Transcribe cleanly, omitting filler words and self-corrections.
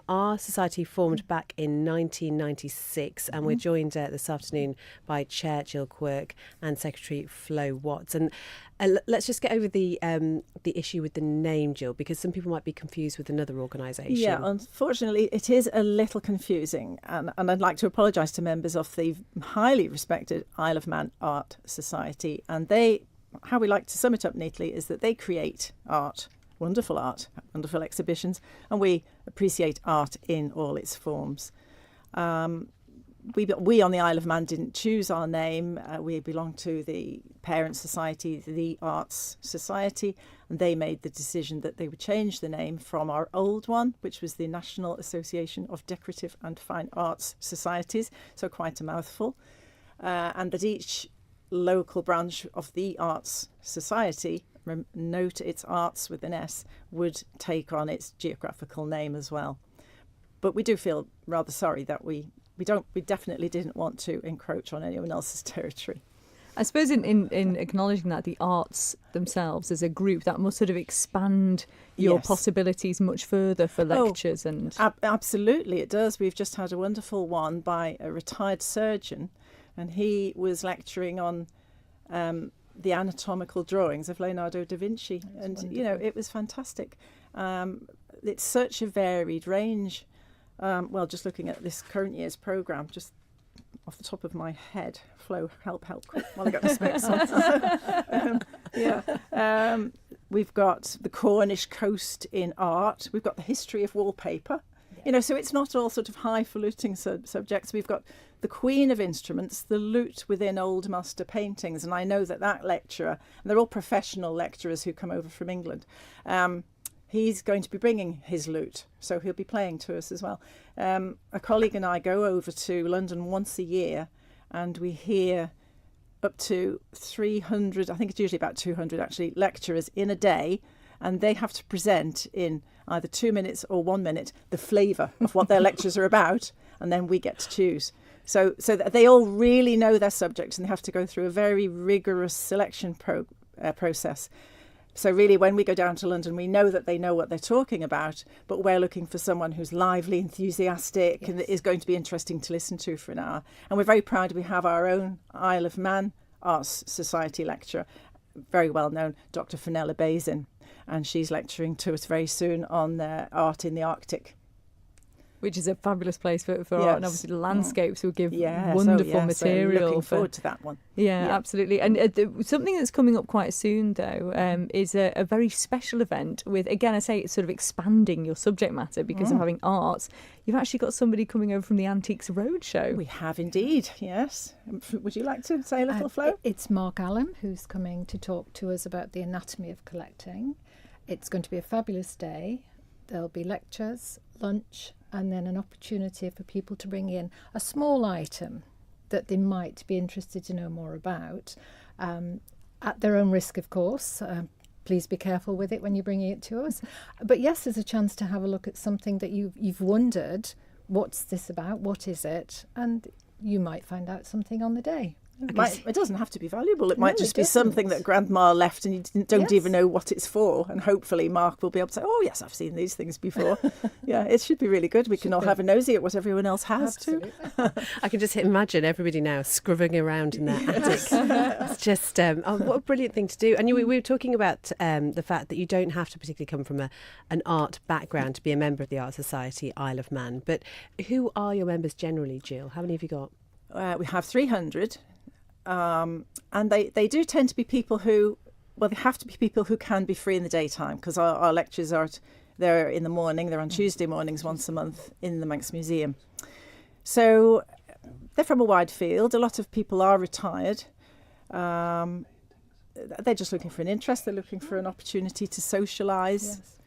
Our society formed back in 1996, and we're joined this afternoon by Chair Jill Quirk and Secretary Flo Watts. And let's just get over the issue with the name, Jill, because some people might be confused with another organisation. Yeah, unfortunately, it is a little confusing, and I'd like to apologise to members of the highly respected Isle of Man Art Society. And how we like to sum it up neatly is that they create art, wonderful exhibitions, and we appreciate art in all its forms. We on the Isle of Man didn't choose our name. We belong to the parent society, the Arts Society, and they made the decision that they would change the name from our old one, which was the National Association of Decorative and Fine Arts Societies, so quite a mouthful, and that each local branch of the Arts Society, note its arts with an S, would take on its geographical name as well. But we do feel rather sorry that we definitely didn't want to encroach on anyone else's territory. I suppose in acknowledging that the arts themselves as a group, that must sort of expand your possibilities much further for lectures. Absolutely it does. We've just had a wonderful one by a retired surgeon, and he was lecturing on the anatomical drawings of Leonardo da Vinci. That's and wonderful. It was fantastic. It's such a varied range. Just looking at this current year's programme, just off the top of my head, Flo, help quick while I got the specs on. We've got the Cornish coast in art. We've got the history of wallpaper. So it's not all sort of highfalutin subjects. We've got the Queen of Instruments, the lute within Old Master paintings. And I know that lecturer, and they're all professional lecturers who come over from England, he's going to be bringing his lute, so he'll be playing to us as well. A colleague and I go over to London once a year, and we hear up to 300, I think it's usually about 200 actually, lecturers in a day, and they have to present in either 2 minutes or 1 minute the flavour of what their lectures are about, and then we get to choose. So that they all really know their subjects, and they have to go through a very rigorous selection process. So really, when we go down to London, we know that they know what they're talking about, but we're looking for someone who's lively, enthusiastic, and that is going to be interesting to listen to for an hour. And we're very proud we have our own Isle of Man Arts Society lecturer, very well known, Dr. Fenella Bazin, and she's lecturing to us very soon on art in the Arctic. Which is a fabulous place for art, and obviously the landscapes will give wonderful material. So looking forward to that one. Yeah, absolutely. And something that's coming up quite soon, though, is a very special event with, again, I say it's sort of expanding your subject matter because of having arts. You've actually got somebody coming over from the Antiques Roadshow. We have indeed, yes. Would you like to say a little, Flo? It's Mark Allum who's coming to talk to us about the anatomy of collecting. It's going to be a fabulous day. There'll be lectures, lunch, and then an opportunity for people to bring in a small item that they might be interested to know more about, at their own risk, of course. Please be careful with it when you're bringing it to us. But yes, there's a chance to have a look at something that you've wondered, what's this about, what is it? And you might find out something on the day. It doesn't have to be valuable. It might just be something that Grandma left and you don't even know what it's for. And hopefully Mark will be able to say, oh, yes, I've seen these things before. Yeah, it should be really good. We can all have a nosy at what everyone else has too. I can just imagine everybody now scrubbing around in their attic. It's just, what a brilliant thing to do. And we were talking about the fact that you don't have to particularly come from an art background to be a member of the Art Society Isle of Man. But who are your members generally, Jill? How many have you got? We have 300. And they do tend to be people who, they have to be people who can be free in the daytime, because our lectures they're in the morning. They're on Tuesday mornings once a month in the Manx Museum. So they're from a wide field. A lot of people are retired. They're just looking for an interest. They're looking for an opportunity to socialise. Yes.